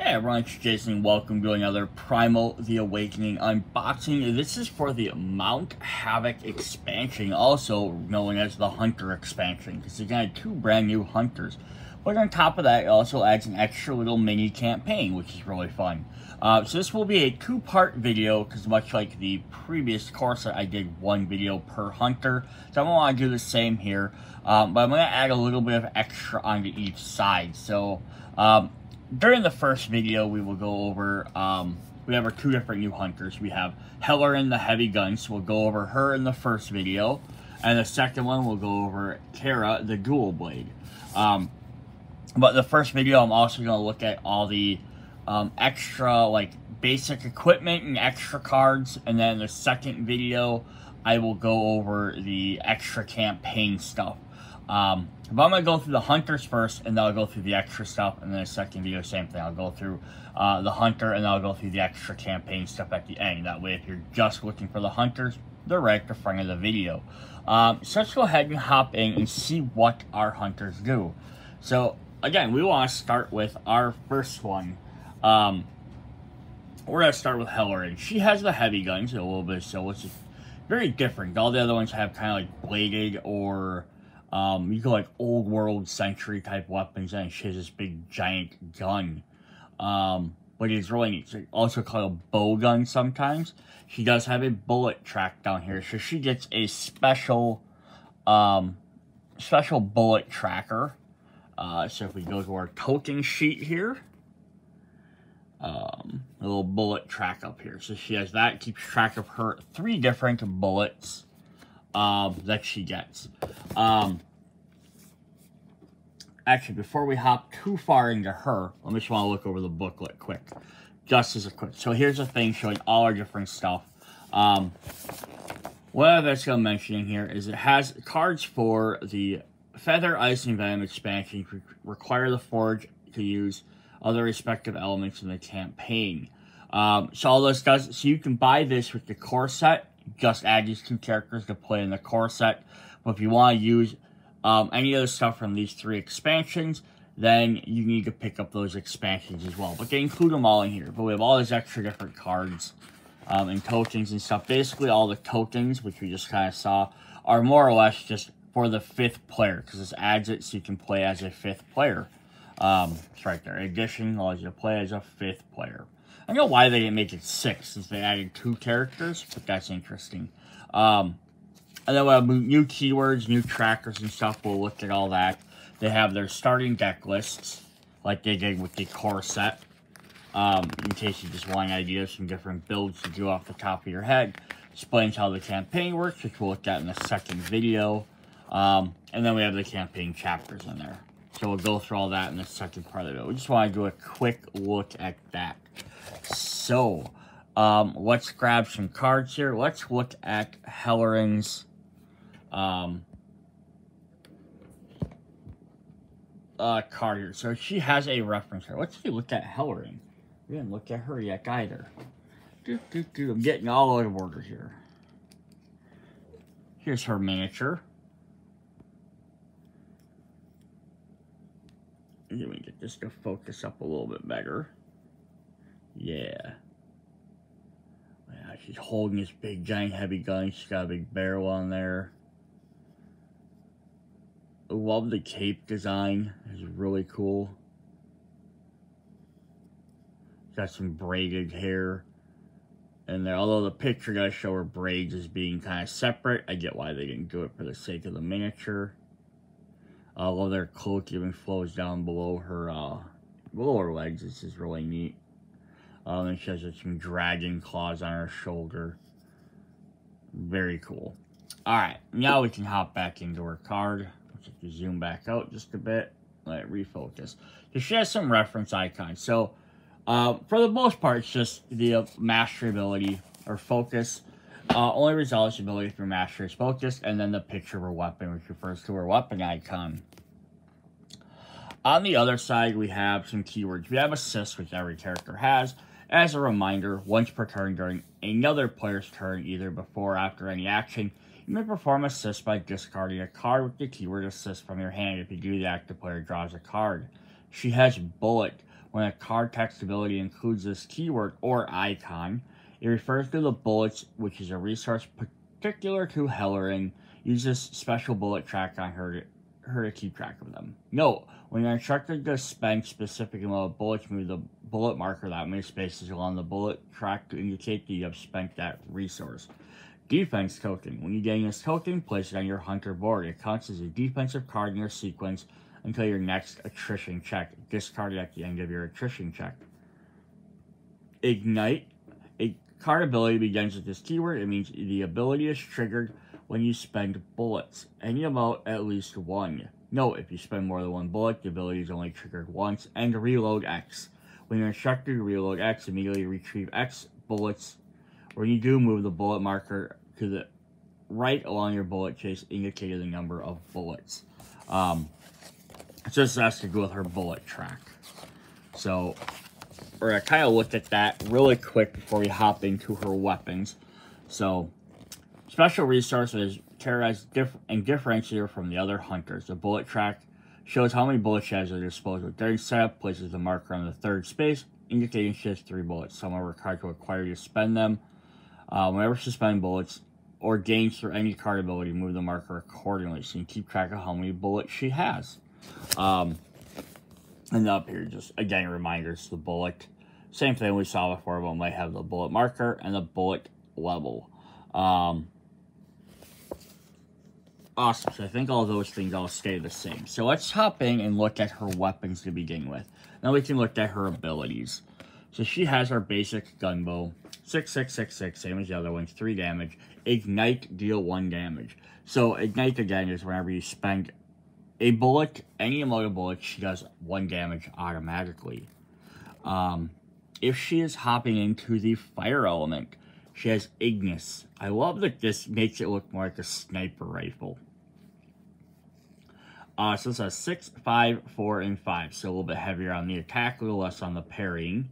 Hey everyone, it's Jason. Welcome to another Primal The Awakening unboxing. This is for the Mount Havoc expansion, also known as the Hunter expansion, because you got two brand new hunters. But on top of that, it also adds an extra little mini campaign, which is really fun. So this will be a two-part video, because much like the previous course, I did one video per hunter. So I'm going to want to do the same here, but I'm going to add a little bit of extra onto each side. So, during the first video, we will go over, we have our two different new hunters. We have Heleren, the heavy gun, so we'll go over her in the first video. And the second one, we'll go over Kara, the dual blade. But the first video, I'm also going to look at all the extra, like, basic equipment and extra cards. And then the second video, I will go over the extra campaign stuff. But I'm going to go through the hunters first, and then I'll go through the extra stuff, and then the second video, same thing. I'll go through the hunter, and then I'll go through the extra campaign stuff at the end. That way, if you're just looking for the hunters, they're right at the front of the video. So let's go ahead and hop in and see what our hunters do. So, again, we want to start with our first one. We're going to start with Heleren. She has the heavy guns, a little bit, so it's just very different. All the other ones have kind of like bladed or... you go like old world century type weapons, and she has this big giant gun. But it's really neat. It's also called a bow gun sometimes. She does have a bullet track down here, so she gets a special bullet tracker. So if we go to our token sheet here, a little bullet track up here. So she has that, keeps track of her 3 different bullets that she gets. Actually, before we hop too far into her, I just want to look over the booklet quick. Just as a quick. So here's a thing showing all our different stuff. What I'm just going to mention in here is it has cards for the Feather, Ice, and Venom Expansion. Require the Forge to use other respective elements in the campaign. So all this does, so you can buy this with the core set. Just add these 2 characters to play in the core set. But if you want to use any other stuff from these 3 expansions, then you need to pick up those expansions as well. But they include them all in here. But we have all these extra different cards and tokens and stuff. Basically, all the tokens, which we just kind of saw, are more or less just for the 5th player, because this adds it so you can play as a 5th player. It's right there. Addition allows you to play as a 5th player. I don't know why they didn't make it 6, since they added 2 characters, but that's interesting. And then we'll have new keywords, new trackers and stuff. We'll look at all that. They have their starting deck lists, like they did with the core set. In case you just want ideas from different builds to do off the top of your head. Explains how the campaign works, which we'll look at in the second video. And then we have the campaign chapters in there. So we'll go through all that in the second part of it. We just want to do a quick look at that. So, let's grab some cards here. Let's look at Heleren's card here. So she has a reference here. Let's look at Heleren. We didn't look at her yet either. I'm getting all out of order here. Here's her miniature. Let me get this to focus up a little bit better. Yeah. She's holding this big, giant, heavy gun. She's got a big barrel on there. I love the cape design. It's really cool. Got some braided hair in there. Although the picture does show her braids as being kind of separate. I get why they didn't do it for the sake of the miniature. I love their cloak even flows down below her legs. This is really neat. And she has some dragon claws on her shoulder. Very cool. Alright, now we can hop back into her card. Let's zoom back out just a bit. Let it refocus. So she has some reference icons. So, for the most part, it's just the mastery ability or focus. Only resolves the ability through mastery is focused, and then the picture of her weapon, which refers to her weapon icon. On the other side, we have some keywords. We have assist, which every character has. As a reminder, once per turn during another player's turn, either before or after any action, you may perform assist by discarding a card with the keyword assist from your hand. If you do, the active player draws a card. She has bullet. When a card text ability includes this keyword or icon, it refers to the bullets, which is a resource particular to Heleren. Use this special bullet track on her to keep track of them. Note, when you're instructed to spend specific amount of bullets, move the bullet marker that many spaces along the bullet track to indicate that you have spent that resource. Defense token. When you gain this token, place it on your hunter board. It counts as a defensive card in your sequence until your next attrition check. Discard it at the end of your attrition check. Ignite. A card ability begins with this keyword. It means the ability is triggered when you spend bullets. Any amount at least one. Note, if you spend more than one bullet, the ability is only triggered once. And reload X. When you're instructed to reload X, immediately retrieve X bullets. When you do, move the bullet marker to the right along your bullet chase, indicating the number of bullets. Just has to go with her bullet track. So, we're going to kind of look at that really quick before we hop into her weapons. So, special resources characterize and differentiate her from the other hunters. The bullet track shows how many bullets she has at her disposal. During setup, places the marker on the third space, indicating she has 3 bullets. Some are required to acquire to spend them. Whenever she spends bullets or gains through any card ability, move the marker accordingly so you can keep track of how many bullets she has. And up here, just again, reminders, the bullet. Same thing we saw before, but might have the bullet marker and the bullet level. Awesome, so I think all those things all stay the same. So let's hop in and look at her weapons to begin with. Now we can look at her abilities. So she has her basic gunbow, 6, same as the other ones, 3 damage. Ignite, deal 1 damage. So Ignite again is whenever you spend a bullet, any amount of bullets, she does 1 damage automatically. If she is hopping into the fire element, she has Ignis. I love that this makes it look more like a sniper rifle. So this has 6, 5, 4, and 5. So a little bit heavier on the attack, a little less on the parrying.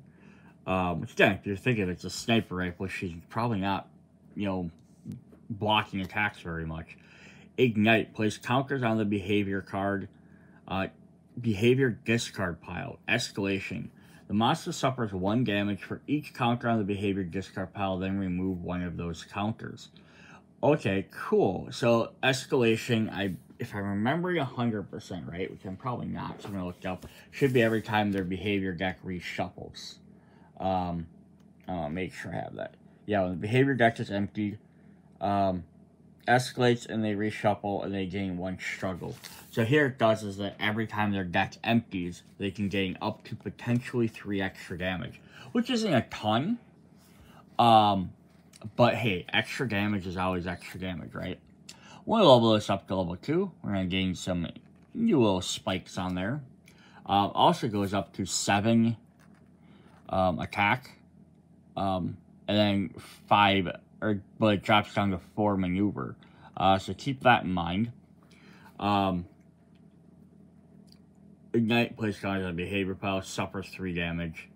Which again, if you're thinking it's a sniper rifle, she's probably not, blocking attacks very much. Ignite. Place counters on the behavior card. Behavior discard pile. Escalation. The monster suffers 1 damage for each counter on the behavior discard pile, then remove 1 of those counters. Okay, cool. So, escalation, if I'm remembering 100% right, which I'm probably not, so I'm going to look it up, should be every time their behavior deck reshuffles. I'll make sure I have that. Yeah, when the behavior deck is emptied, escalates and they reshuffle and they gain 1 struggle. So here it does is that every time their deck empties, they can gain up to potentially 3 extra damage, which isn't a ton. But hey, extra damage is always extra damage, right? When we level this up to level 2, we're going to gain some new little spikes on there. Also goes up to 7 attack, and then 5, but it drops down to 4 maneuver. So keep that in mind. Ignite, place counters on behavior pile, suffers 3 damage.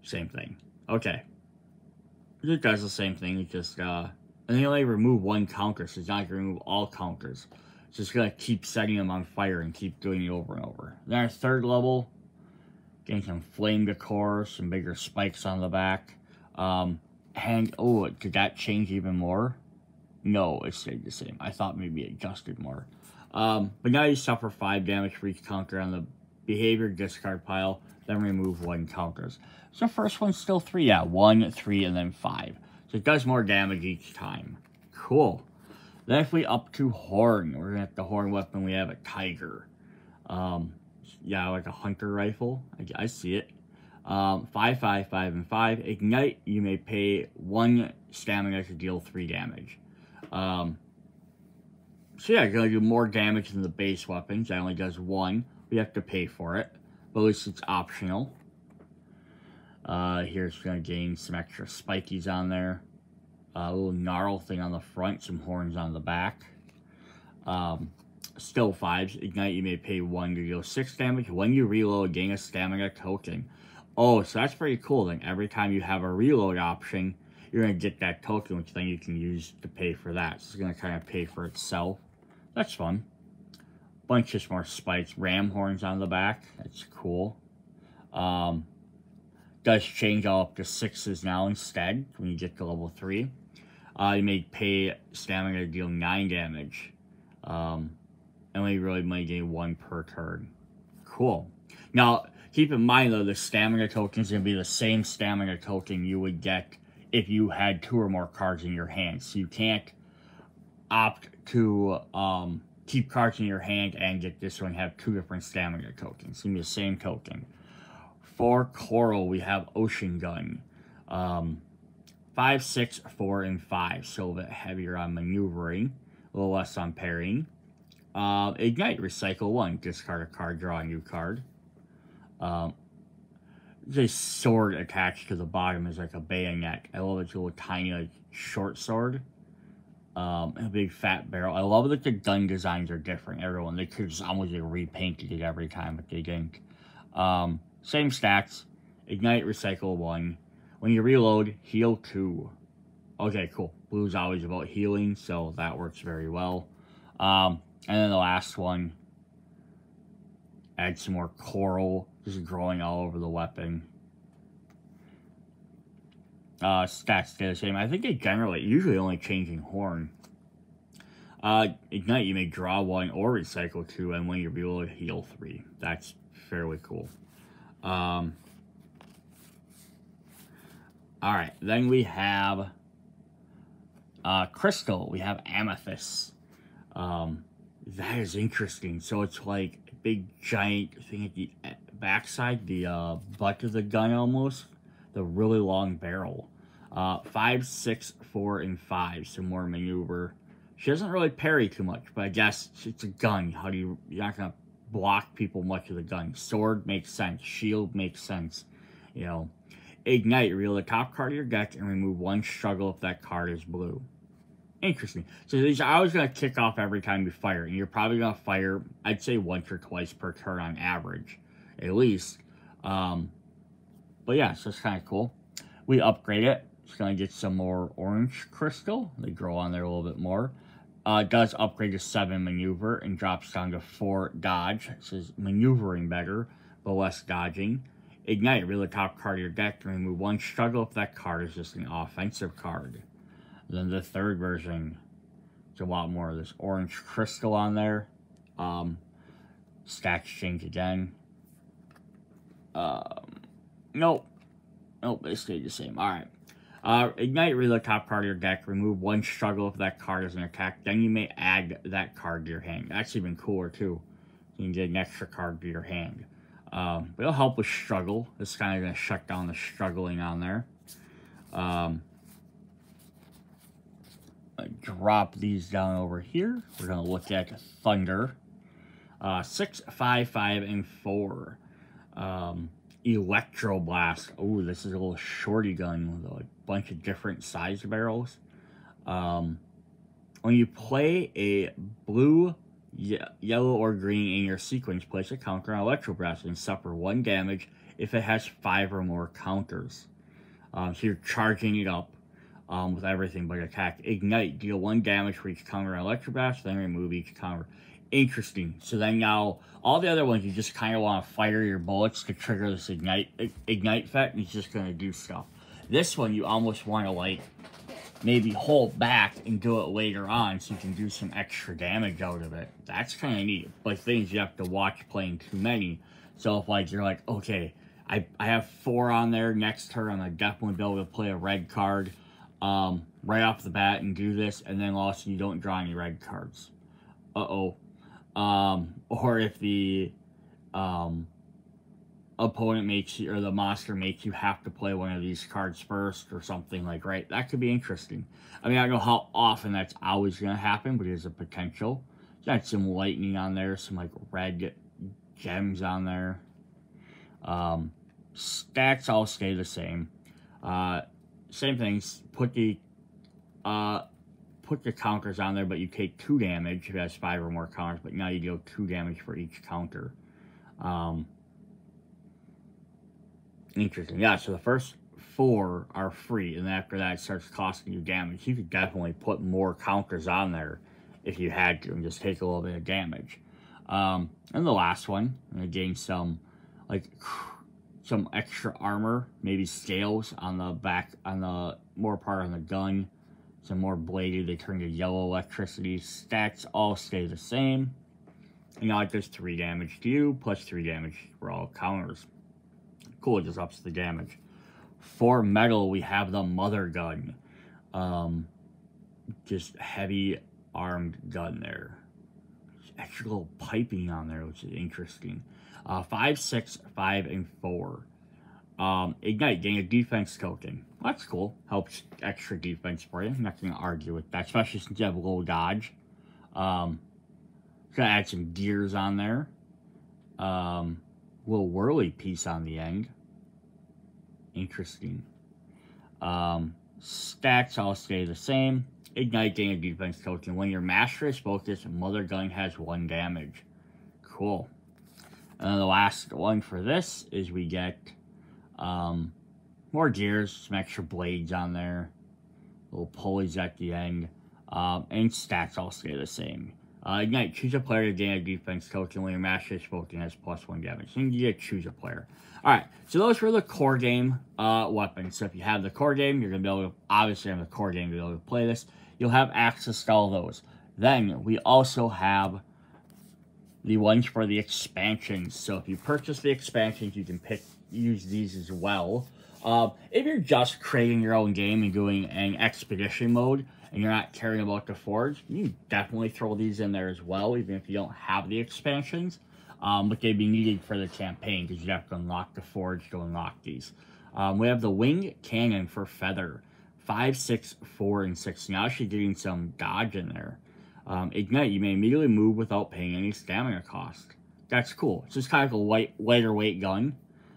Same thing. Okay. It does the same thing, it just, and they only remove 1 counter, so it's not going to remove all counters. It's just going to keep setting them on fire and keep doing it over and over. Then our 3rd level, getting some flame decor, some bigger spikes on the back. And, oh, did that change even more? No, it stayed the same. I thought maybe it adjusted more. But now you suffer 5 damage for each counter on the behavior discard pile, then remove 1 counters. So first one's still 3, yeah, 1, 3, and then 5. So it does more damage each time. Cool. Then if we up to Horn, we're gonna have the Horn weapon, we have a Tiger. Yeah, like a hunter rifle. I see it. 5, 5, 5, and 5. Ignite, you may pay 1 stamina to deal 3 damage. So yeah, you're going to do more damage than the base weapons. That only does 1. We have to pay for it. But at least it's optional. Here's going to gain some extra spikies on there. A little gnarl thing on the front. Some horns on the back. Still 5s. Ignite, you may pay 1 to deal 6 damage. When you reload, gain a stamina token. Oh, so that's pretty cool. Then every time you have a reload option, you're going to get that token, which then you can use to pay for that. So it's going to kind of pay for itself. That's fun. Bunch of more spikes. Ram horns on the back. That's cool. Does change all up to 6s now instead when you get to level 3. You may pay stamina to deal 9 damage. And we really might gain 1 per turn. Cool. Now, keep in mind though, the stamina token is going to be the same stamina token you would get if you had 2 or more cards in your hand. So you can't opt to keep cards in your hand and get this one, have 2 different stamina tokens. It's going to be the same token. For Coral, we have Ocean Gun. 5, 6, 4, and 5. So a bit heavier on maneuvering, a little less on parrying. Ignite, recycle 1. Discard a card, draw a new card. This sword attached to the bottom is like a bayonet. I love its little tiny, like, short sword. A big fat barrel. I love that the gun designs are different. Everyone, they could just almost like repainted it every time, but they didn't. Same stats. Ignite, recycle 1. When you reload, heal 2. Okay, cool. Blue's always about healing, so that works very well. And then the last one. Add some more coral. Just growing all over the weapon. Stats stay the same. I think they usually only changing horn. Ignite, you may draw 1 or recycle 2, and when you reload, heal 3. That's fairly cool. Alright, then we have Crystal. We have Amethyst. That is interesting. So it's like a big giant thing at the backside, the butt of the gun almost. The really long barrel. 5, 6, 4, and 5. Some more maneuver. She doesn't really parry too much, but I guess it's a gun. You're not going to block people much with a gun. Sword makes sense. Shield makes sense. You know. Ignite, reveal the top card of your deck and remove 1 struggle if that card is blue. Interesting. So these are always going to kick off every time you fire. And you're probably going to fire, I'd say, once or twice per turn on average. At least. But yeah, so it's kind of cool. We upgrade it. It's going to get some more orange crystal. They grow on there a little bit more. It does upgrade to 7 maneuver and drops down to 4 dodge. It says maneuvering better, but less dodging. Ignite, reveal the top card of your deck and remove 1 struggle if that card is just an offensive card. Then the third version, it's a lot more of this orange crystal on there. Stats change again. Nope, they stayed the same. Alright. Ignite, reveal the top card of your deck, remove 1 struggle if that card is an attack. Then you may add that card to your hand. That's even cooler too. You can get an extra card to your hand. But it'll help with struggle. It's kind of going to shut down the struggling on there. Drop these down over here. We're going to look at Thunder. 6, 5, 5, and 4. Electro Blast. Oh, this is a little shorty gun with a bunch of different size barrels. When you play a blue, yellow, or green in your sequence, place a counter on Electro Blast and suffer 1 damage if it has 5 or more counters. So you're charging it up with everything but attack. Ignite, deal 1 damage for each counter on Electro Blast, then remove each counter. Interesting. So then now, all the other ones, you just kind of want to fire your bullets to trigger this ignite effect, and it's just going to do stuff. This one, you almost want to, like, maybe hold back and do it later on so you can do some extra damage out of it. That's kind of neat. But things you have to watch playing too many. So if, like, you're like, okay, I have 4 on there, next turn I'm going to definitely be able to play a red card right off the bat and do this, and then also you don't draw any red cards. Uh-oh. Or if the opponent makes you, or the monster makes you have to play one of these cards first or something, like, right? That could be interesting. I mean, I don't know how often that's always going to happen, but there's a potential. Got some lightning on there, some, like, red gems on there. Stats all stay the same. Same things. Put the counters on there, but you take 2 damage if it has 5 or more counters, but now you deal 2 damage for each counter. Interesting. Yeah, so the first 4 are free, and after that it starts costing you damage. You could definitely put more counters on there if you had to, and just take a little bit of damage. And the last one, I'm going to gain some, like, some extra armor, maybe scales on the back, on the more part on the gun. Some more bladed, they turn to yellow electricity. Stats all stay the same. And now it does 3 damage to you, plus 3 damage for all counters. Cool, it just ups the damage. For metal, we have the Mother Gun. Just heavy armed gun there. Extra little piping on there, which is interesting. 5, 6, 5, and 4. Ignite, gain a defense token. Well, that's cool. Helps extra defense for you. I'm not going to argue with that, especially since you have low dodge. Gonna add some gears on there. Little whirly piece on the end. Interesting. Stats all stay the same. Ignite, gain a defense token. When your master is focused, Mother Gun has 1 damage. Cool. And then the last one for this is we get more gears, some extra blades on there, little pulleys at the end, and stats all stay the same. Ignite, choose a player to gain a defense token. When your master is focused, has +1 damage. So you get to choose a player. Alright, so those were the core game weapons. So if you have the core game, you're going to be able to, obviously have the core game to be able to play this. You'll have access to all those. Then, we also have the ones for the expansions. So if you purchase the expansions, you can use these as well. If you're just creating your own game and doing an expedition mode, and you're not caring about the forge, you can definitely throw these in there as well, even if you don't have the expansions. But they'd be needed for the campaign, because you have to unlock the forge to unlock these. We have the wing cannon for feather. 5, 6, 4, and 6. Now actually getting some dodge in there. Ignite, you may immediately move without paying any stamina cost. That's cool. It's just kind of a lighter weight gun,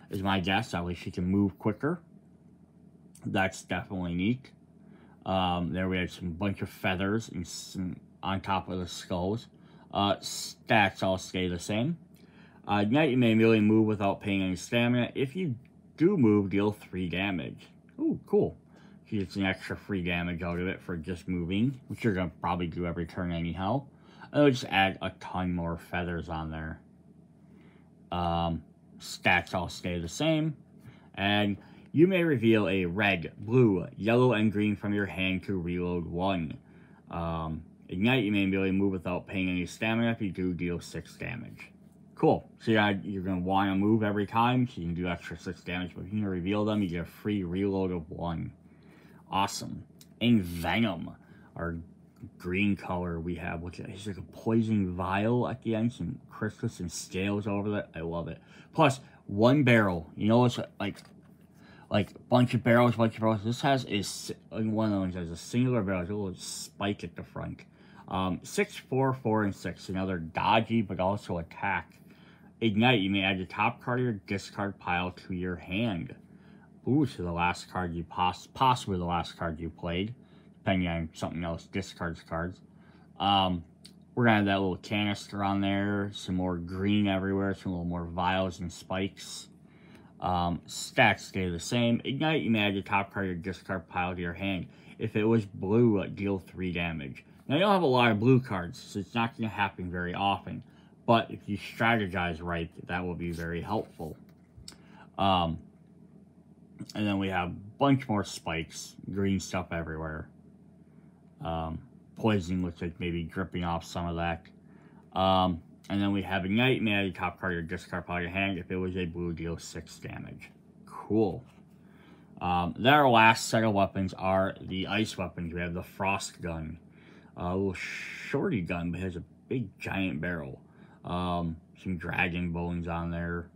is my guess. At least you can move quicker. That's definitely neat. There we have some bunch of feathers and some on top of the skulls. Stats all stay the same. Ignite, you may immediately move without paying any stamina. If you do move, deal 3 damage. Ooh, cool. You get some extra free damage out of it for just moving, which you're going to probably do every turn anyhow. And we'll just add a ton more feathers on there. Stats all stay the same. And you may reveal a red, blue, yellow, and green from your hand to reload 1. Ignite, you may immediately move without paying any stamina. If you do, deal 6 damage. Cool. So you're going to want to move every time, so you can do extra 6 damage. But if you can reveal them, you get a free reload of 1. Awesome. And Venom, our green color we have, which is like a poison vial at the end, some crystals and scales over that. I love it. Plus, 1 barrel. You know, it's like bunch of barrels. This has one of those has a singular barrel, a little spike at the front. 6, 4, 4, and 6. Another dodgy, but also attack. Ignite, you may add the top card of your discard pile to your hand. Ooh, so the last card you possibly the last card you played, depending on something else discards cards. We're gonna have that little canister on there, some more green everywhere, some little more vials and spikes. Stats stay the same. Ignite, you may add the top card of your discard pile to your hand. If it was blue, deal 3 damage. Now you don't have a lot of blue cards, so it's not gonna happen very often. But if you strategize right, that will be very helpful. And then we have a bunch more spikes, green stuff everywhere. Poison looks like maybe dripping off some of that. And then we have Ignite, may add the top card of your discard pile of your hand. If it was a blue, deal 6 damage. Cool. Then our last set of weapons are the ice weapons. We have the Frost Gun. A little shorty gun, but it has a big giant barrel. Some dragon bones on there.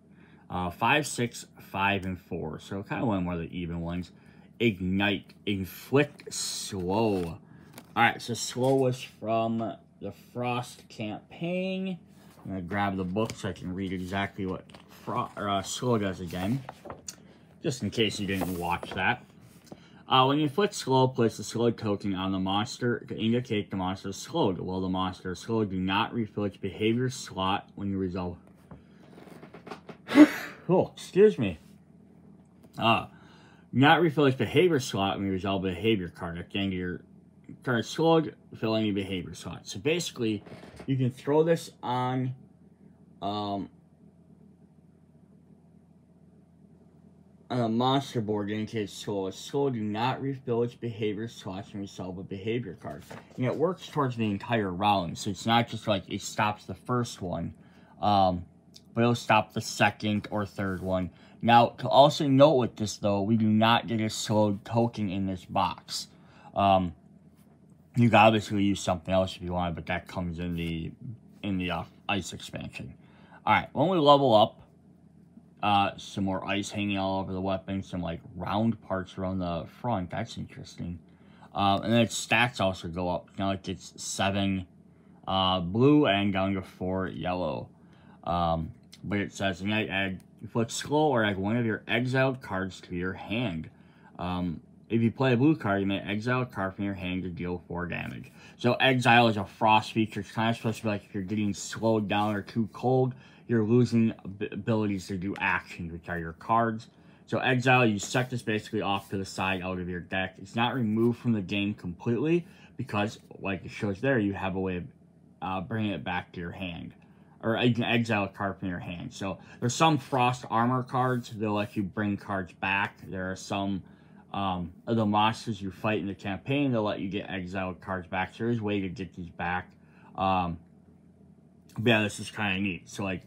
5, 6, 5, and 4. So kind of one of the even ones. Ignite. Inflict slow. Alright, so slow was from the Frost campaign. I'm going to grab the book so I can read exactly what slow does again. Just in case you didn't watch that. When you inflict slow, place the slow token on the monster to indicate the monster is slowed. While the monster is slowed, do not refill its behavior slot when you resolve. Oh, excuse me. Not refill its behavior slot when you resolve a behavior card. At the end of your turn slowed, fill any behavior slot. So basically, you can throw this on on a monster board indicates slow. A slow do not refill its behavior slots and resolve a behavior card. And it works towards the entire round, so it's not just like it stops the first one, but it'll stop the second or third one. Now, to also note with this though, we do not get a slowed token in this box. You can obviously use something else if you want, but that comes in the ice expansion. Alright, when we level up, some more ice hanging all over the weapon, some like round parts around the front. That's interesting. And then its stats also go up. Now it gets 7 blue and down to 4 yellow. But it says, add, inflict slow or add one of your exiled cards to your hand. If you play a blue card, you may exile a card from your hand to deal 4 damage. So exile is a frost feature. It's kind of supposed to be like if you're getting slowed down or too cold, you're losing abilities to do actions, which are your cards. So exile, you set this basically off to the side out of your deck. It's not removed from the game completely because, like it shows there, you have a way of bringing it back to your hand. Or you can exile a card from your hand. So there's some Frost Armor cards. They'll let you bring cards back. There are some of the monsters you fight in the campaign. They'll let you get exiled cards back. So there's a way to get these back. But yeah, this is kind of neat. So like,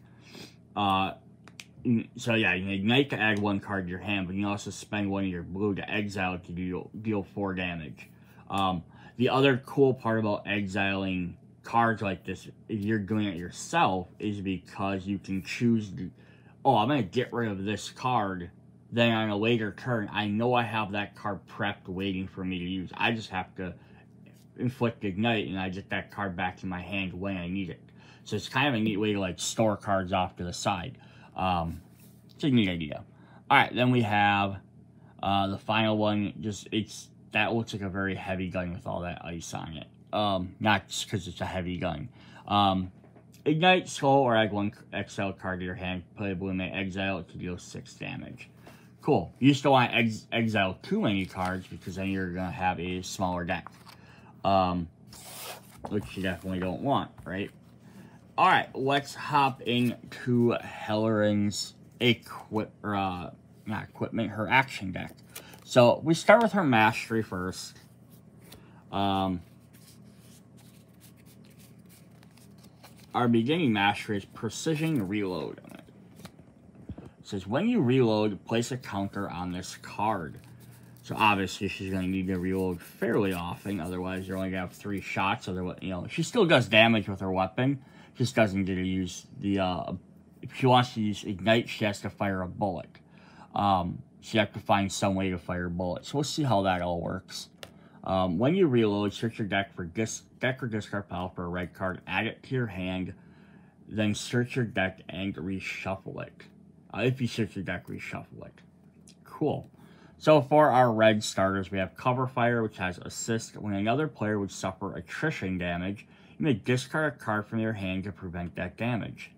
so yeah, you can ignite to add 1 card to your hand, but you can also spend 1 of your blue to exile to deal 4 damage. The other cool part about exiling cards like this, if you're doing it yourself, is because you can choose to, oh, I'm going to get rid of this card, then on a later turn, I know I have that card prepped waiting for me to use. I just have to inflict ignite, and I get that card back in my hand when I need it. So it's kind of a neat way to like store cards off to the side. It's a neat idea. Alright, then we have the final one. That looks like a very heavy gun with all that ice on it. Not just because it's a heavy gun. Ignite, slow, or add 1 exile card to your hand. Play a blue, may exile it to deal 6 damage. Cool. You just don't want to exile too many cards because then you're going to have a smaller deck. Which you definitely don't want, right? Alright, let's hop into Heleren's her action deck. So, we start with her mastery first. Our beginning mastery is Precision Reload. It says, when you reload, place a counter on this card. So obviously she's going to need to reload fairly often, otherwise you're only going to have 3 shots. Otherwise, you know, she still does damage with her weapon, just doesn't get to use the, if she wants to use Ignite, she has to fire a bullet. She has to find some way to fire bullets. We'll see how that all works. When you reload, search your deck for deck or discard pile for a red card, add it to your hand, then search your deck and reshuffle it. If you search your deck, reshuffle it. Cool. So for our red starters, we have Cover Fire, which has Assist. When another player would suffer attrition damage, you may discard a card from your hand to prevent that damage.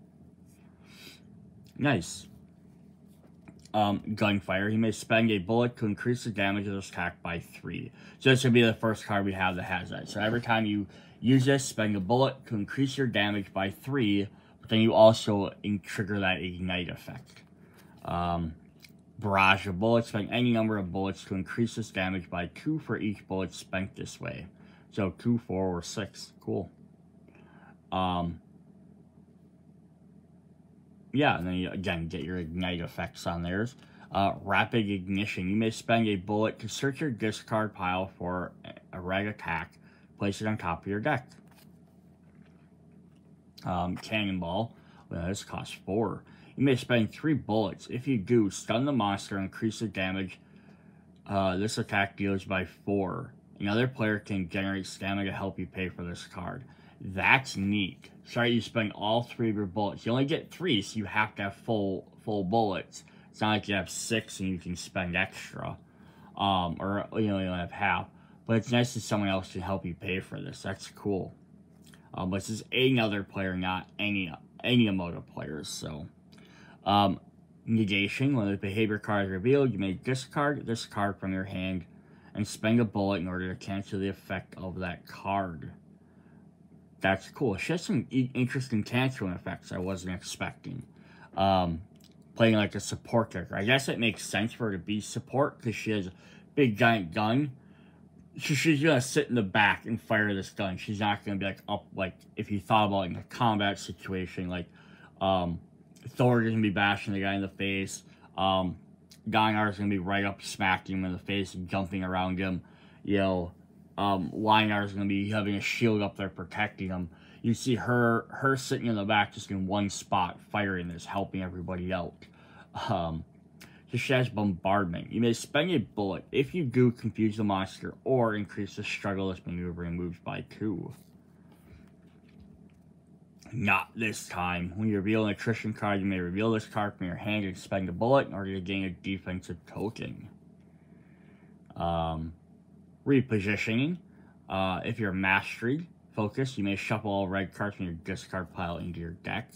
Nice. Gunfire. You may spend a bullet to increase the damage of this attack by 3. So this would be the first card we have that has that. So every time you use this, spend a bullet to increase your damage by 3, but then you also trigger that Ignite effect. Barrage of bullets. Spend any number of bullets to increase this damage by 2 for each bullet spent this way. So 2, 4, or 6. Cool. Yeah, and then you, again, get your Ignite effects on theirs. Rapid Ignition. You may spend a bullet to search your discard pile for a red attack. Place it on top of your deck. Cannonball. Well, this costs 4. You may spend 3 bullets. If you do, stun the monster and increase the damage this attack deals by 4. Another player can generate stamina to help you pay for this card. That's neat. Sorry, you spend all 3 of your bullets. You only get 3, so you have to have full bullets. It's not like you have 6 and you can spend extra. Or, you know, you only have half. But it's nice that someone else can help you pay for this. That's cool. But this is another player, not any amount of players, so... Negation. When the behavior card is revealed, you may discard this card from your hand and spend a bullet in order to cancel the effect of that card. That's cool. She has some interesting canceling effects I wasn't expecting. playing like a support character. I guess it makes sense for her to be support because she has a big giant gun. So she's gonna sit in the back and fire this gun. She's not gonna be like up, like if you thought about like a combat situation, like Thor is gonna be bashing the guy in the face. Gunnar is gonna be right up smacking him in the face and jumping around him. You know, Lion is gonna be having a shield up there protecting him. You see her sitting in the back just in one spot firing this, helping everybody out. So she has bombardment. You may spend a bullet. If you do, confuse the monster or increase the struggleless maneuvering moves by 2. Not this time. When you reveal an attrition card, you may reveal this card from your hand and spend a bullet in order to gain a defensive token. Repositioning. If you're mastery focused, you may shuffle all red cards from your discard pile into your deck.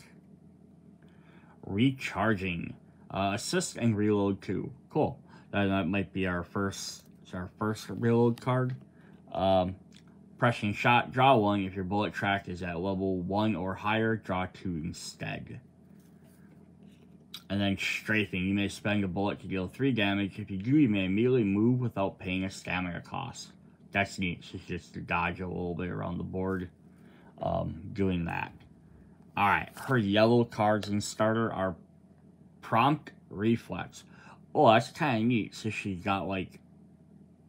Recharging. Assist and reload 2. Cool. That might be our first reload card. Pressing shot, draw 1. If your bullet track is at level 1 or higher, draw 2 instead. And then strafing. You may spend a bullet to deal 3 damage. If you do, you may immediately move without paying a stamina cost. That's neat. So just to dodge a little bit around the board. Doing that. Alright, her yellow cards in starter are Prompt Reflex. Oh, that's kind of neat. So she got like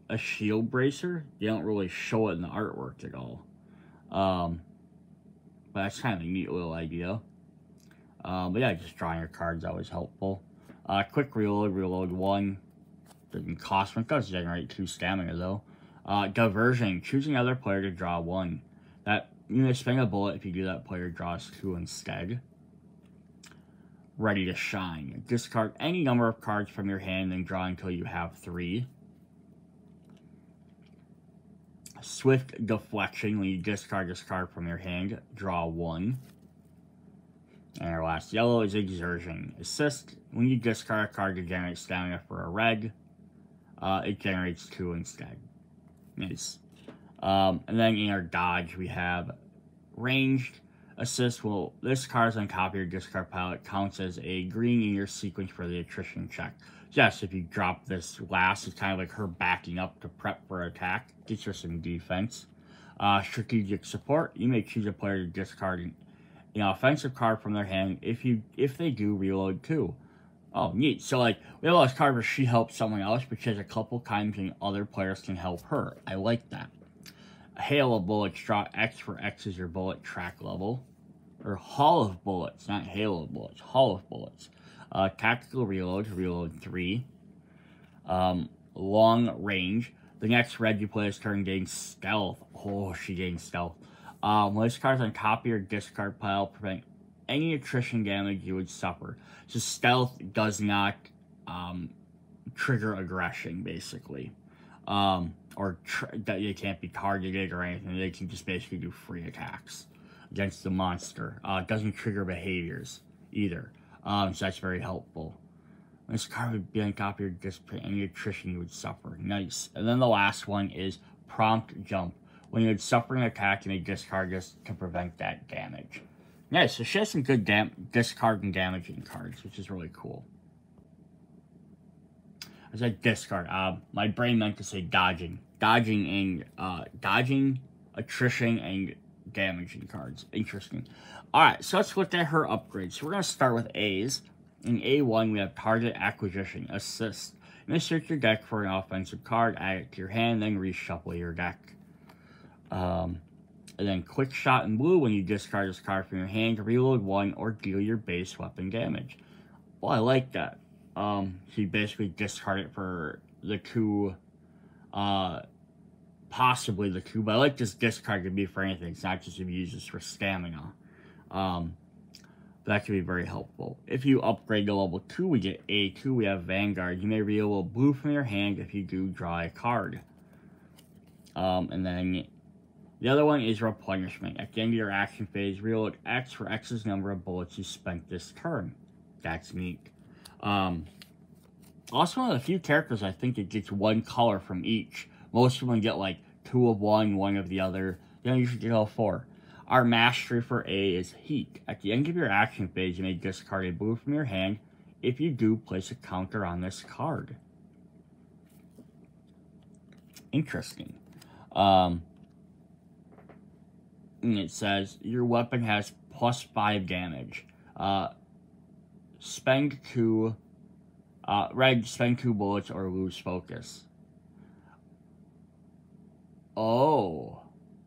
a shield bracer. You don't really show it in the artwork at all. But that's kind of a neat little idea. But yeah, just drawing your cards is always helpful. Quick reload, reload 1. Doesn't cost one, does generate 2 stamina though. Diversion, choosing another player to draw 1. That you may spend a bullet. If you do, that player draws 2 instead. Ready to shine. Discard any number of cards from your hand and draw until you have 3. Swift deflection. When you discard this card from your hand, draw 1. And our last yellow is exertion. Assist. When you discard a card to generate stamina for a red, it generates 2 instead. Nice. And then in our dodge, we have ranged. Assist. Well, this card is on top of your discard pile. It counts as a green in your sequence for the attrition check. Yes, if you drop this last, it's kind of like her backing up to prep for attack. Gets her some defense. Strategic support. You may choose a player to discard an offensive card from their hand. If they do, reload 2. Oh, neat. So, like, we have all this card where she helps someone else, but she has a couple times and other players can help her. I like that. Hail of bullets. Draw X for X is your bullet track level. Or Hall of Bullets, not Hail of Bullets. Hall of Bullets. Tactical reload, reload 3. Long range. The next red you play this turn gains stealth. Oh, she gains stealth. When this card's on top of your discard pile, prevent any attrition damage you would suffer. So stealth does not trigger aggression, basically. Or that you can't be targeted or anything. They can just basically do free attacks against the monster. It doesn't trigger behaviors either. So that's very helpful. This card would be on top of your discard, any attrition you would suffer. Nice. And then the last one is Prompt Jump. When you would suffer an attack, you may discard this to prevent that damage. Nice. So she has some good discard and damaging cards, which is really cool. I said discard. My brain meant to say dodging. Dodging, attrition, and damaging cards. Interesting. Alright, so let's look at her upgrades. So we're going to start with A's. In A1, we have Target Acquisition. Assist. You may search your deck for an offensive card, add it to your hand, then reshuffle your deck. And then Quick Shot in blue, when you discard this card from your hand, reload 1 or deal your base weapon damage. Well, I like that. So you basically discard it for the 2, possibly the 2, but I like this discard to be for anything. It's not just if you use this for stamina. That can be very helpful. If you upgrade to level 2, we get A2, we have Vanguard. You may reveal blue from your hand. If you do, draw a card. And then the other one is Replenishment. At the end of your action phase, reload X for X's number of bullets you spent this turn. That's neat. Also one of the few characters I think it gets 1 color from each. Most of them get like 2 of one, 1 of the other. You don't usually get all 4. Our mastery for A is Heat. At the end of your action phase, you may discard a blue from your hand. If you do, place a counter on this card. Interesting. And it says your weapon has +5 damage. Spend 2 red, spend 2 bullets or lose focus. Oh,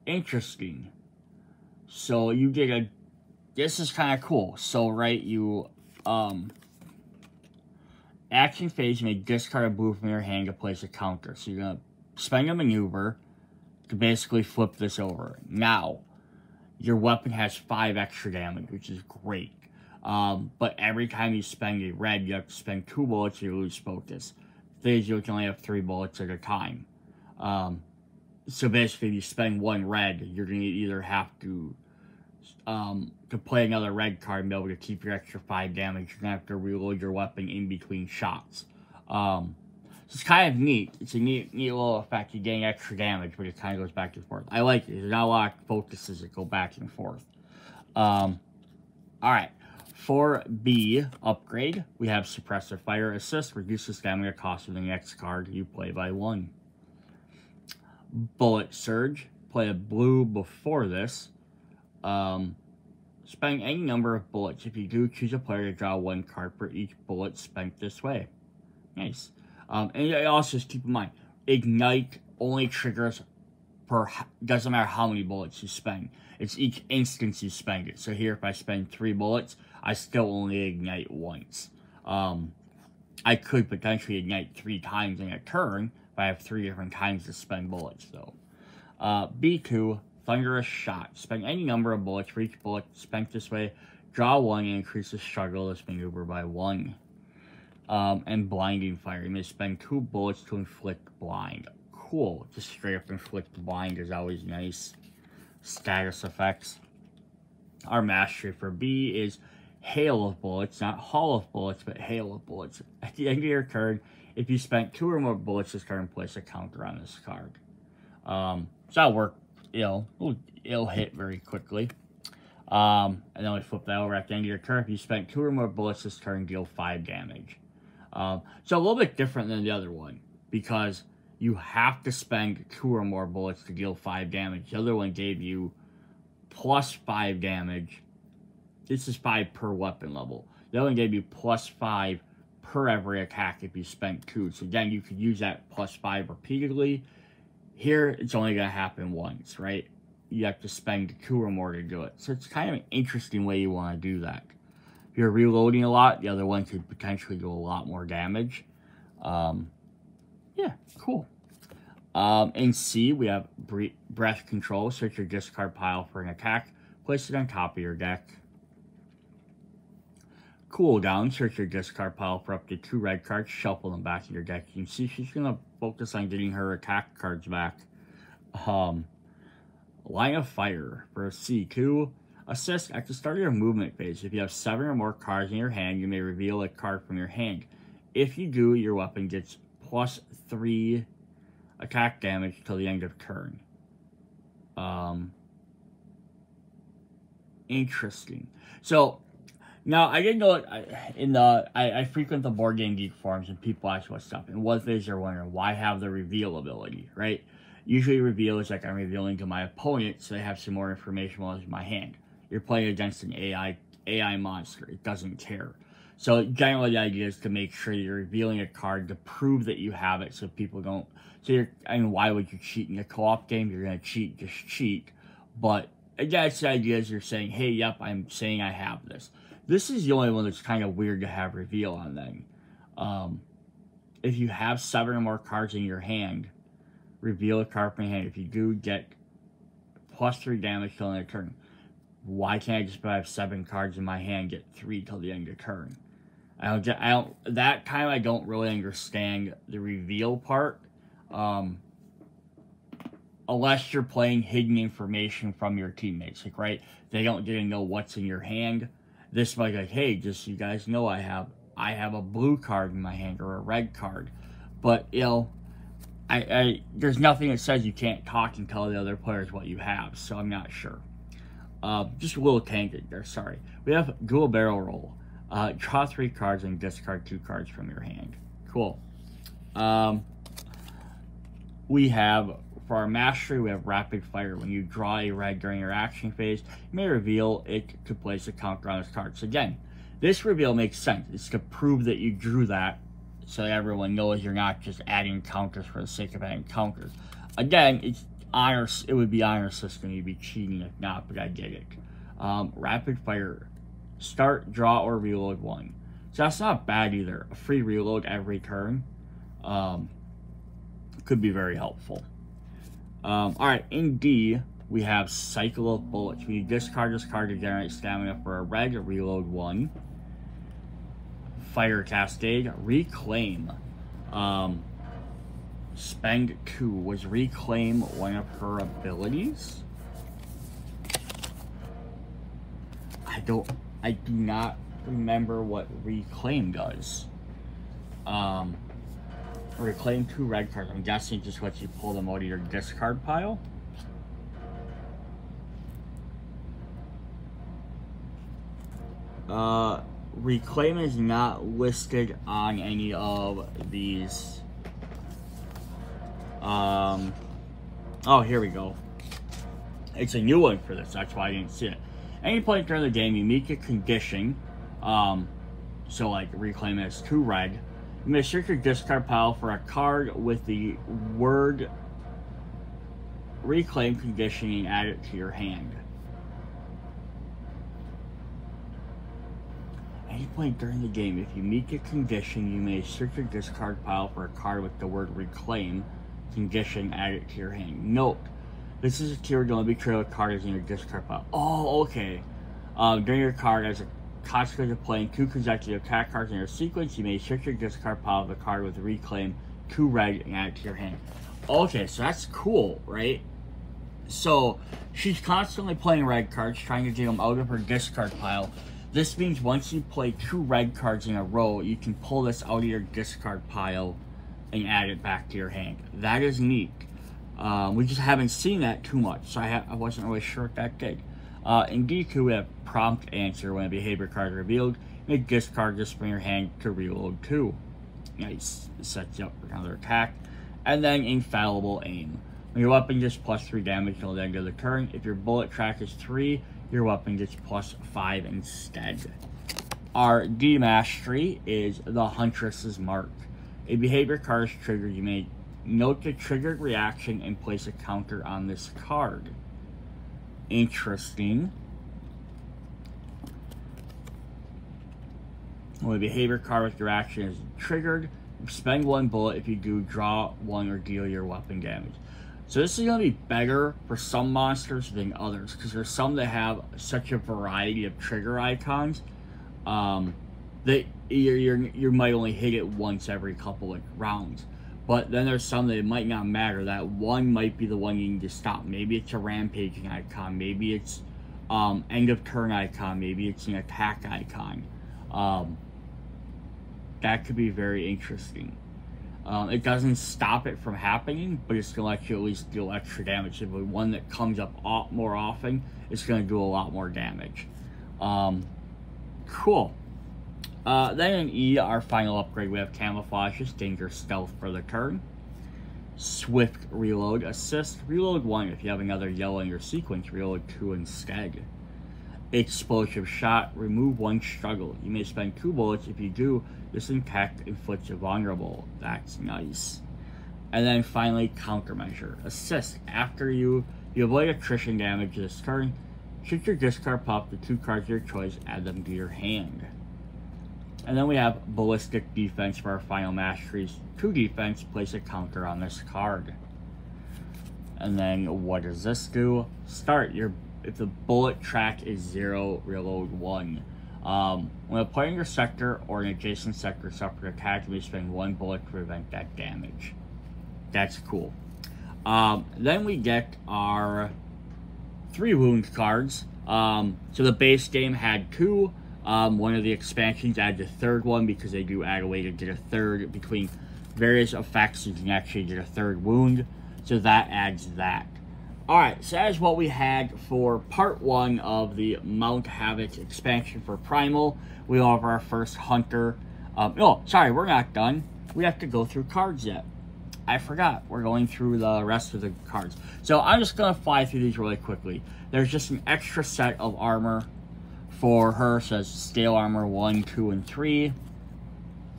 interesting. So you get a, this is kind of cool. So right, you action phase, you may discard a blue from your hand to place a counter. So you're gonna spend a maneuver to basically flip this over. Now, your weapon has 5 extra damage, which is great. But every time you spend a red, you have to spend 2 bullets or you lose focus. Things you can only have 3 bullets at a time. So basically, if you spend 1 red, you're going to either have to play another red card and be able to keep your extra 5 damage. You're going to have to reload your weapon in between shots. So it's kind of neat. It's a neat little effect. You're getting extra damage, but it kind of goes back and forth. I like it. There's not a lot of focuses that go back and forth. Alright. For B, upgrade, we have Suppressive Fire Assist. Reduces stamina cost of the next card you play by 1. Bullet Surge. Play a blue before this. Spend any number of bullets. If you do, choose a player to draw 1 card for each bullet spent this way. Nice. And also just keep in mind, Ignite only triggers per, doesn't matter how many bullets you spend. It's each instance you spend it. So here, if I spend 3 bullets, I still only ignite once. I could potentially ignite 3 times in a turn if I have 3 different times to spend bullets, though. B2, Thunderous Shot. Spend any number of bullets for each bullet spent this way. Draw 1 and increase the struggle of this maneuver by 1. And Blinding Fire. You may spend 2 bullets to inflict blind. Cool. Just straight up inflict blind is always nice. Status effects. Our mastery for B is Hail of Bullets. Not Haul of Bullets, but Hail of Bullets. At the end of your turn, if you spent 2 or more bullets this turn, place a counter on this card. So that'll work, you know, it'll hit very quickly. And then we flip that over at the end of your turn. If you spent 2 or more bullets this turn, deal 5 damage. So a little bit different than the other one, because you have to spend 2 or more bullets to deal 5 damage. The other one gave you plus 5 damage. This is 5 per weapon level. The other one gave you plus 5 per every attack if you spent 2. So again, you could use that plus 5 repeatedly. Here, it's only going to happen once, right? You have to spend 2 or more to do it. So it's kind of an interesting way you want to do that. If you're reloading a lot, the other one could potentially do a lot more damage. Yeah, cool. In C, we have Breath Control. Search your discard pile for an attack. Place it on top of your deck. Cooldown. Search your discard pile for up to 2 red cards. Shuffle them back in your deck. You can see she's going to focus on getting her attack cards back. Line of Fire for C2. Assist. At the start of your movement phase, if you have 7 or more cards in your hand, you may reveal a card from your hand. If you do, your weapon gets plus 3 attack damage till the end of turn. Interesting. So, now, I didn't know, I frequent the Board Game Geek forums and people ask what stuff, and one thing they're wondering, why have the reveal ability, right? Usually reveal is like I'm revealing to my opponent, so they have some more information while it's in my hand. You're playing against an AI monster. It doesn't care. So generally the idea is to make sure you're revealing a card to prove that you have it so people don't, I mean, why would you cheat in a co-op game? You're going to cheat, just cheat. But again, the idea is you're saying, hey, yep, I'm saying I have this. This is the only one that's kind of weird to have reveal on then. If you have 7 or more cards in your hand, reveal a card from your hand. If you do, get plus 3 damage till the end of turn. Why can't I just have 7 cards in my hand, get 3 till the end of turn? That time I don't really understand the reveal part. Unless you're playing hidden information from your teammates, like, right? They don't get to know what's in your hand. This might be like, hey, just so you guys know, I have a blue card in my hand or a red card. But, you know, there's nothing that says you can't talk and tell the other players what you have, so I'm not sure. Just a little tangent there, sorry. We have dual barrel roll. Draw 3 cards and discard 2 cards from your hand. Cool. We have, for our mastery, we have Rapid Fire. When you draw a red during your action phase, you may reveal it to place a counter on this card. So again, this reveal makes sense. It's to prove that you drew that, so that everyone knows you're not just adding counters for the sake of adding counters. Again, it's honor. It would be honor system. You'd be cheating if not, but I get it. Rapid Fire. Start, draw, or reload 1. So that's not bad either. A free reload every turn could be very helpful. Alright, in D, we have Cycle of Bullets. When you discard this card to generate stamina for a red, reload 1. Fire Cascade, Reclaim. Spend 2. Was Reclaim one of her abilities? I do not remember what Reclaim does. Reclaim 2 red cards. I'm guessing just lets you pull them out of your discard pile. Reclaim is not listed on any of these. Oh, here we go. It's a new one for this. That's why I didn't see it. Any point during the game, you make a condition. So like Reclaim has 2 red. You may search your discard pile for a card with the word Reclaim condition and add it to your hand. Any point during the game, if you meet a condition, you may search your discard pile for a card with the word Reclaim condition, add it to your hand. Note, this is a keyword to only be true if a card is in your discard pile. Oh, okay. During your card, as a consequence of playing 2 consecutive attack cards in your sequence, you may search your discard pile of a card with Reclaim 2 red and add it to your hand. Okay, so that's cool, right? So she's constantly playing red cards, trying to get them out of her discard pile. This means once you play 2 red cards in a row, you can pull this out of your discard pile and add it back to your hand. That is neat. We just haven't seen that too much, so I wasn't really sure what that did. In D2, we have Prompt Answer. When a behavior card is revealed, you may discard this from your hand to reload 2. Nice. It sets you up for another attack. And then Infallible Aim. When your weapon gets +3 damage until the end of the turn, if your bullet track is 3, your weapon gets +5 instead. Our D Mastery is the Huntress's Mark. A behavior card is triggered. You may note the triggered reaction and place a counter on this card. Interesting. When a behavior card with your action is triggered, spend 1 bullet. If you do, draw 1 or deal your weapon damage. So this is going to be better for some monsters than others, because there's some that have such a variety of trigger icons that you might only hit it once every couple of rounds. But then there's some that it might not matter. That one might be the one you need to stop. Maybe it's a rampaging icon. Maybe it's end of turn icon. Maybe it's an attack icon. That could be very interesting. It doesn't stop it from happening, but it's going to let you at least deal extra damage. If the one that comes up more often, it's going to do a lot more damage. Cool. Then in E, our final upgrade, we have Camouflages, Danger, Stealth for the turn. Swift Reload, Assist, reload 1. If you have another yellow in your sequence, reload 2 instead. Explosive Shot, remove 1 struggle. You may spend 2 bullets. If you do, this impact inflicts a vulnerable. That's nice. And then finally, Countermeasure. Assist, after you avoid attrition damage this turn, shoot your discard pop the 2 cards of your choice, add them to your hand. And then we have Ballistic Defense for our final masteries. 2 defense, place a counter on this card. And then what does this do? Start your, if the bullet track is 0, reload 1. When a player in your sector or an adjacent sector suffered an attack, you may spend 1 bullet to prevent that damage. That's cool. Then we get our 3 wound cards. So the base game had 2. One of the expansions added the 3rd one because they do add a way to get a 3rd between various effects. You can actually get a 3rd wound, so that adds that. Alright, so that is what we had for part 1 of the Mount Havoc expansion for Primal. We have our first hunter. Oh, sorry, we're not done. We have to go through cards yet. I forgot. We're going through the rest of the cards. So I'm just going to fly through these really quickly. There's just an extra set of armor for her. It says scale armor 1, 2, and 3.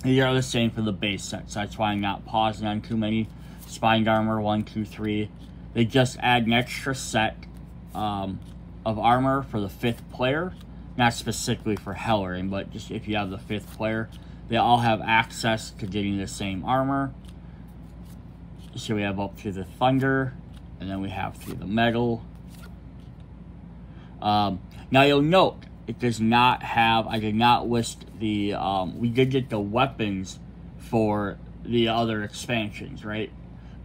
These are the same for the base set, so that's why I'm not pausing on too many. Spine armor 1, 2, 3. They just add an extra set of armor for the 5th player. Not specifically for Heleren, but just if you have the 5th player. They all have access to getting the same armor. So we have up through the thunder, and then we have through the metal. Now you'll note, it does not have, I did not list the, we did get the weapons for the other expansions, right?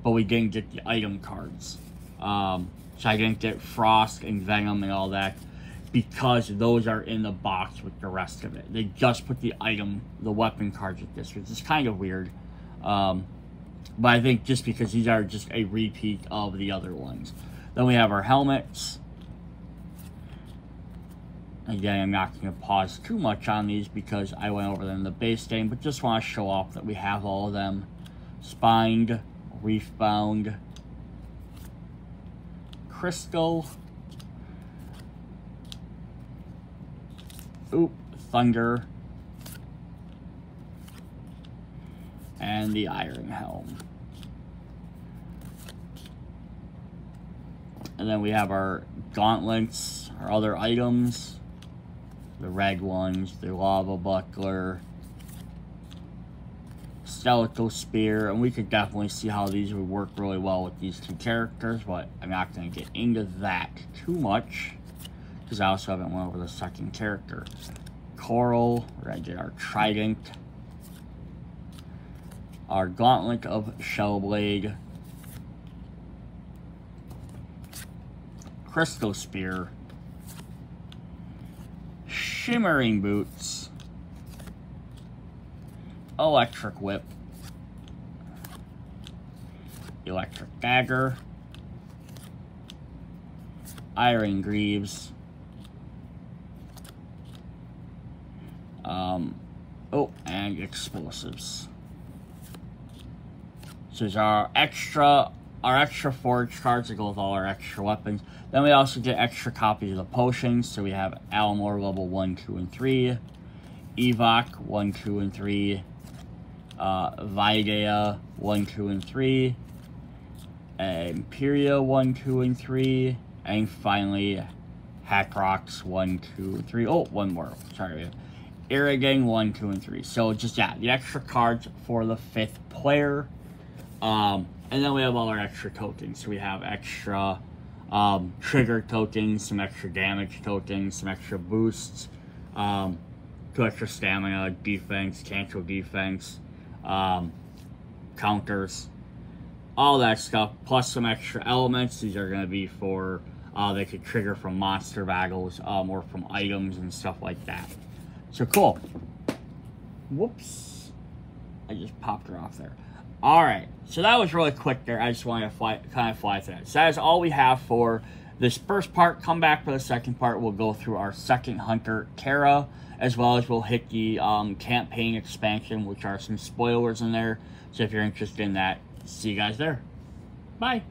But we didn't get the item cards. So I didn't get Frost and Venom and all that because those are in the box with the rest of it. They just put the weapon cards with this, which is kind of weird. But I think just because these are just a repeat of the other ones. Then we have our helmets. Again, I'm not going to pause too much on these because I went over them in the base game, but just want to show off that we have all of them. Spined, reef-bound, crystal, thunder, and the iron helm. And then we have our gauntlets, our other items, the red ones, the lava buckler, skeletal spear, and we could definitely see how these would work really well with these two characters, but I'm not going to get into that too much because I also haven't went over the second character. Coral, we're going to get our trident, our gauntlet of Shellblade, crystal spear, shimmering boots, electric whip, electric dagger, iron greaves, and explosives. So there's our extra forge cards that go with all our extra weapons. Then we also get extra copies of the potions. So we have Almor level 1, 2, and 3, Evoc 1, 2, and 3, Videa 1, 2, and 3, Imperia 1, 2, and 3, and finally Hackrox 1, 2, and 3. Oh, one more. Sorry. Irrigang 1, 2, and 3. So just, yeah, the extra cards for the 5th player. And then we have all our extra tokens. So we have extra trigger tokens, some extra damage tokens, some extra boosts, 2 extra stamina, defense, cancel defense, counters, all that stuff, plus some extra elements. These are going to be for, they could trigger from monster battles, or from items and stuff like that. So cool. Whoops. I just popped her off there. Alright, so that was really quick there. I just wanted to kind of fly through that. So that is all we have for this first part. Come back for the second part. We'll go through our second hunter, Kara, as well as we'll hit the campaign expansion, which are some spoilers in there. So if you're interested in that, see you guys there. Bye.